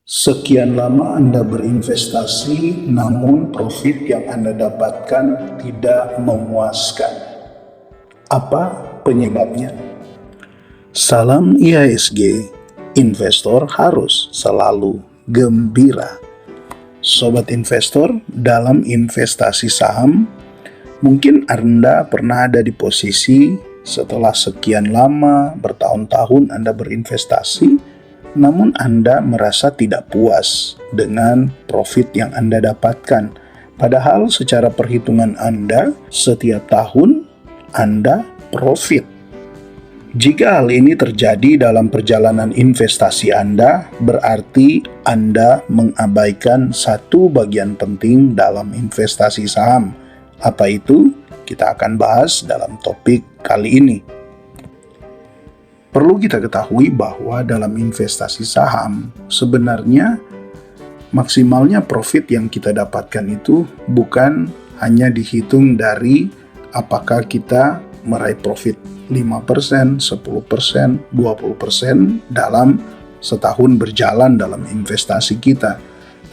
Sekian lama Anda berinvestasi, namun profit yang Anda dapatkan tidak memuaskan. Apa penyebabnya? Salam IHSG, investor harus selalu gembira. Sobat investor, dalam investasi saham, mungkin Anda pernah ada di posisi setelah sekian lama, bertahun-tahun Anda berinvestasi, namun Anda merasa tidak puas dengan profit yang Anda dapatkan. Padahal secara perhitungan Anda, setiap tahun Anda profit. Jika hal ini terjadi dalam perjalanan investasi Anda, berarti Anda mengabaikan satu bagian penting dalam investasi saham. Apa itu? Kita akan bahas dalam topik kali ini. Perlu kita ketahui bahwa dalam investasi saham, sebenarnya maksimalnya profit yang kita dapatkan itu bukan hanya dihitung dari apakah kita meraih profit 5%, 10%, 20% dalam setahun berjalan dalam investasi kita.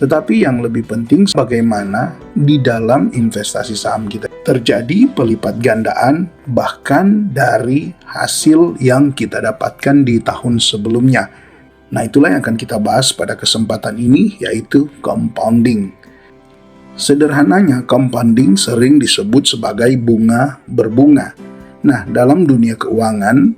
Tetapi yang lebih penting bagaimana di dalam investasi saham kita terjadi pelipat gandaan bahkan dari hasil yang kita dapatkan di tahun sebelumnya. Nah, itulah yang akan kita bahas pada kesempatan ini, yaitu compounding. Sederhananya, compounding sering disebut sebagai bunga berbunga. Nah, dalam dunia keuangan,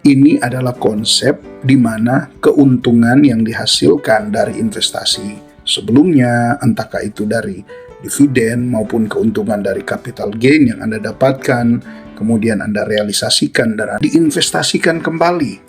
ini adalah konsep di mana keuntungan yang dihasilkan dari investasi sebelumnya, entahkah itu dari dividen maupun keuntungan dari capital gain yang Anda dapatkan, kemudian Anda realisasikan dan diinvestasikan kembali.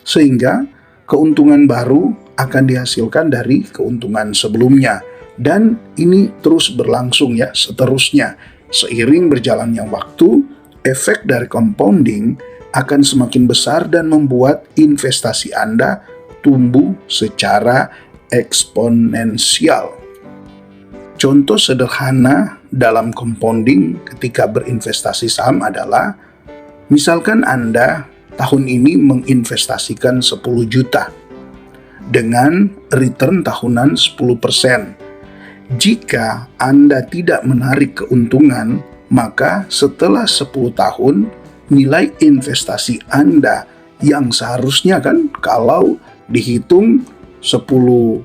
Sehingga keuntungan baru akan dihasilkan dari keuntungan sebelumnya. Dan ini terus berlangsung ya, seterusnya. Seiring berjalannya waktu, efek dari compounding akan semakin besar dan membuat investasi Anda tumbuh secara eksponensial. Contoh sederhana dalam compounding ketika berinvestasi saham adalah, misalkan Anda tahun ini menginvestasikan 10 juta dengan return tahunan 10%. Jika Anda tidak menarik keuntungan, maka setelah 10 tahun, nilai investasi Anda yang seharusnya kan kalau dihitung 10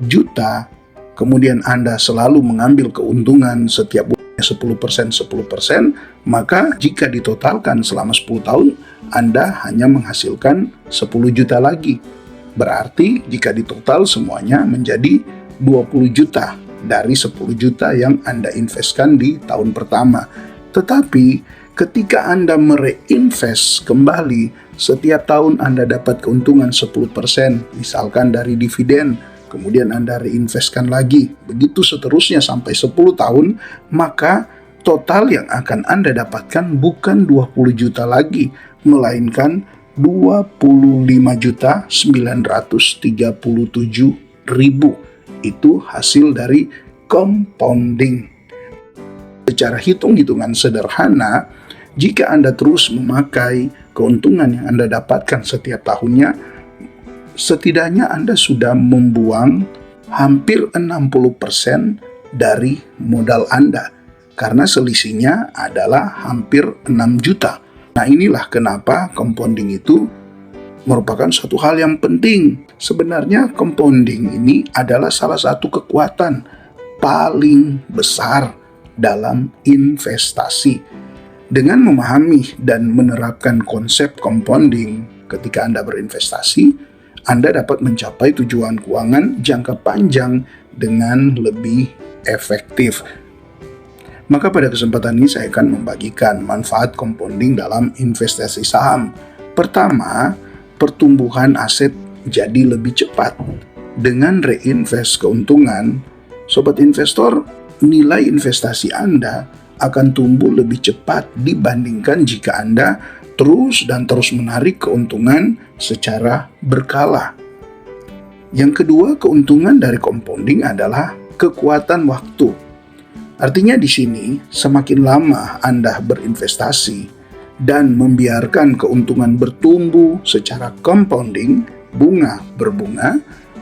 juta, kemudian Anda selalu mengambil keuntungan setiap bulannya 10%, maka jika ditotalkan selama 10 tahun, Anda hanya menghasilkan 10 juta lagi. Berarti jika ditotal semuanya menjadi 20 juta dari 10 juta yang Anda investkan di tahun pertama. Tetapi ketika Anda mereinvest kembali, setiap tahun Anda dapat keuntungan 10%, misalkan dari dividen, kemudian Anda reinvestkan lagi, begitu seterusnya sampai 10 tahun, maka total yang akan Anda dapatkan bukan 20 juta lagi, melainkan 25.937.000. Itu hasil dari compounding. Secara hitung-hitungan sederhana, jika Anda terus memakai keuntungan yang Anda dapatkan setiap tahunnya, setidaknya Anda sudah membuang hampir 60% dari modal Anda, karena selisihnya adalah hampir 6 juta. Nah, inilah kenapa compounding itu merupakan suatu hal yang penting. Sebenarnya compounding ini adalah salah satu kekuatan paling besar dalam investasi. Dengan memahami dan menerapkan konsep compounding ketika Anda berinvestasi, Anda dapat mencapai tujuan keuangan jangka panjang dengan lebih efektif. Maka pada kesempatan ini saya akan membagikan manfaat compounding dalam investasi saham. Pertama, pertumbuhan aset jadi lebih cepat. Dengan reinvest keuntungan, sobat investor, nilai investasi Anda akan tumbuh lebih cepat dibandingkan jika Anda terus menarik keuntungan secara berkala. Yang kedua, keuntungan dari compounding adalah kekuatan waktu. Artinya di sini, semakin lama Anda berinvestasi dan membiarkan keuntungan bertumbuh secara compounding, bunga berbunga,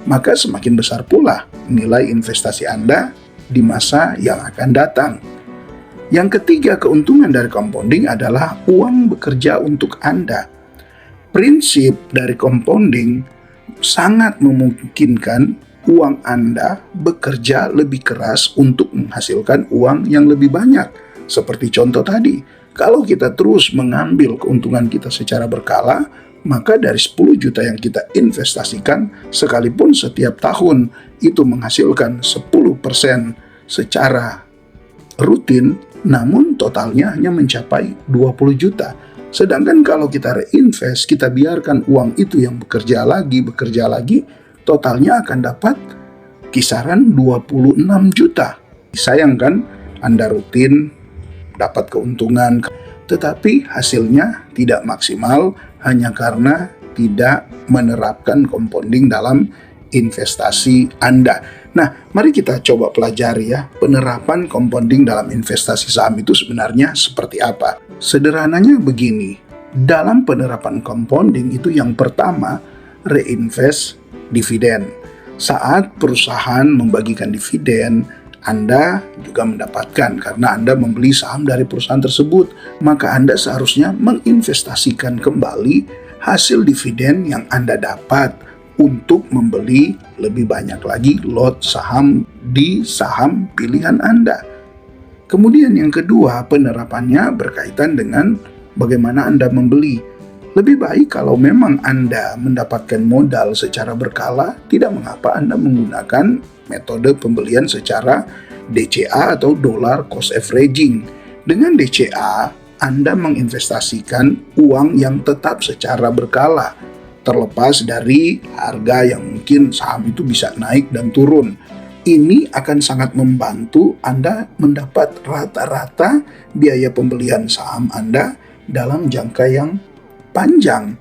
maka semakin besar pula nilai investasi Anda di masa yang akan datang. Yang ketiga, keuntungan dari compounding adalah uang bekerja untuk Anda. Prinsip dari compounding sangat memungkinkan uang Anda bekerja lebih keras untuk menghasilkan uang yang lebih banyak. Seperti contoh tadi, kalau kita terus mengambil keuntungan kita secara berkala, maka dari 10 juta yang kita investasikan, sekalipun setiap tahun itu menghasilkan 10% secara rutin, namun totalnya hanya mencapai 20 juta. Sedangkan kalau kita reinvest, kita biarkan uang itu yang bekerja lagi, totalnya akan dapat kisaran 26 juta. Sayang kan, Anda rutin dapat keuntungan, tetapi hasilnya tidak maksimal hanya karena tidak menerapkan compounding dalam investasi Anda. Nah, mari kita coba pelajari ya, penerapan compounding dalam investasi saham itu sebenarnya seperti apa. Sederhananya begini, dalam penerapan compounding itu yang pertama, reinvest dividen. Saat perusahaan membagikan dividen, Anda juga mendapatkan karena Anda membeli saham dari perusahaan tersebut, maka Anda seharusnya menginvestasikan kembali hasil dividen yang Anda dapat untuk membeli lebih banyak lagi lot saham di saham pilihan Anda. Kemudian yang kedua, penerapannya berkaitan dengan bagaimana Anda membeli. Lebih baik kalau memang Anda mendapatkan modal secara berkala, tidak mengapa Anda menggunakan metode pembelian secara DCA atau dollar cost averaging. Dengan DCA, Anda menginvestasikan uang yang tetap secara berkala, terlepas dari harga yang mungkin saham itu bisa naik dan turun. Ini akan sangat membantu Anda mendapat rata-rata biaya pembelian saham Anda dalam jangka yang panjang.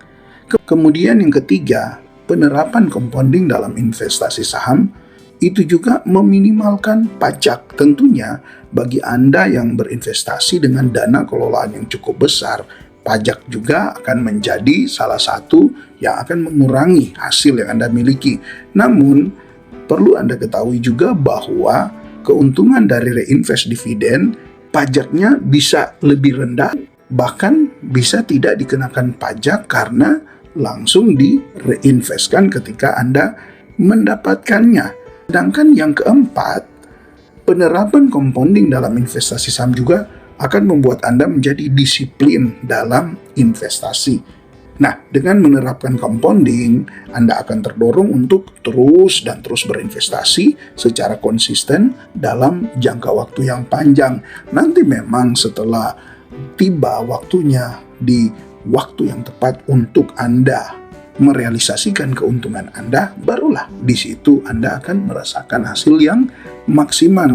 Kemudian yang ketiga, penerapan compounding dalam investasi saham itu juga meminimalkan pajak. Tentunya bagi Anda yang berinvestasi dengan dana kelolaan yang cukup besar, pajak juga akan menjadi salah satu yang akan mengurangi hasil yang Anda miliki. Namun, perlu Anda ketahui juga bahwa keuntungan dari reinvest dividen, pajaknya bisa lebih rendah, bahkan bisa tidak dikenakan pajak karena langsung direinvestkan ketika Anda mendapatkannya. Sedangkan yang keempat, penerapan compounding dalam investasi saham juga akan membuat Anda menjadi disiplin dalam investasi. Nah, dengan menerapkan compounding, Anda akan terdorong untuk terus berinvestasi secara konsisten dalam jangka waktu yang panjang. Nanti memang setelah tiba waktunya di waktu yang tepat untuk Anda merealisasikan keuntungan Anda, barulah di situ Anda akan merasakan hasil yang maksimal.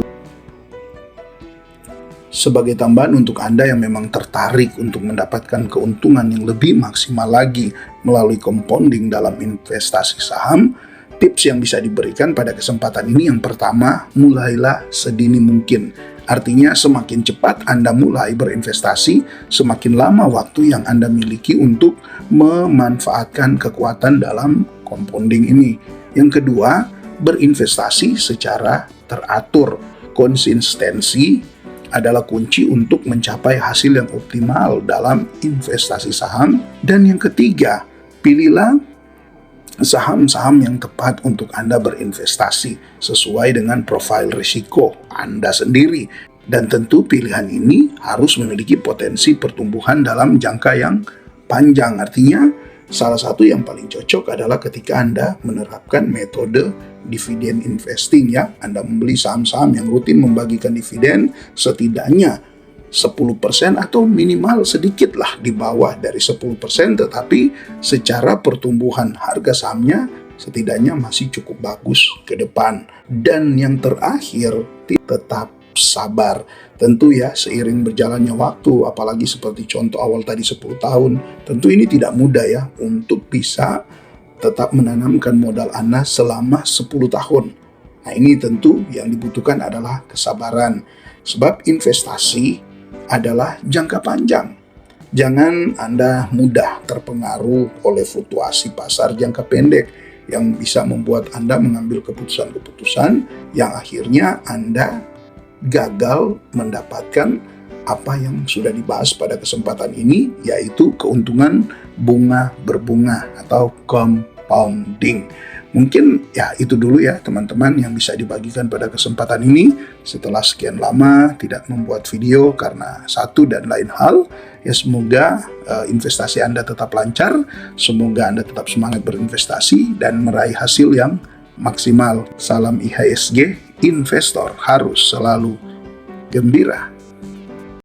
Sebagai tambahan untuk Anda yang memang tertarik untuk mendapatkan keuntungan yang lebih maksimal lagi melalui compounding dalam investasi saham, tips yang bisa diberikan pada kesempatan ini yang pertama, mulailah sedini mungkin. Artinya semakin cepat Anda mulai berinvestasi, semakin lama waktu yang Anda miliki untuk memanfaatkan kekuatan dalam compounding ini. Yang kedua, berinvestasi secara teratur. Konsistensi adalah kunci untuk mencapai hasil yang optimal dalam investasi saham. Dan yang ketiga, pilihlah saham-saham yang tepat untuk Anda berinvestasi sesuai dengan profil risiko Anda sendiri. Dan tentu pilihan ini harus memiliki potensi pertumbuhan dalam jangka yang panjang. Artinya, salah satu yang paling cocok adalah ketika Anda menerapkan metode dividen investing ya. Anda membeli saham-saham yang rutin membagikan dividen setidaknya 10% atau minimal sedikit lah di bawah dari 10%, tetapi secara pertumbuhan harga sahamnya setidaknya masih cukup bagus ke depan. Dan yang terakhir, tetap sabar. Tentu ya, seiring berjalannya waktu, apalagi seperti contoh awal tadi 10 tahun, tentu ini tidak mudah ya untuk bisa tetap menanamkan modal Anda selama 10 tahun. Nah, ini tentu yang dibutuhkan adalah kesabaran. Sebab investasi adalah jangka panjang. Jangan Anda mudah terpengaruh oleh fluktuasi pasar jangka pendek. yang bisa membuat Anda mengambil keputusan-keputusan yang akhirnya Anda gagal mendapatkan apa yang sudah dibahas pada kesempatan ini, yaitu keuntungan bunga berbunga atau compounding. Mungkin ya itu dulu ya teman-teman yang bisa dibagikan pada kesempatan ini. Setelah sekian lama tidak membuat video karena satu dan lain hal, ya semoga investasi Anda tetap lancar, semoga Anda tetap semangat berinvestasi dan meraih hasil yang maksimal. Salam IHSG, investor harus selalu gembira.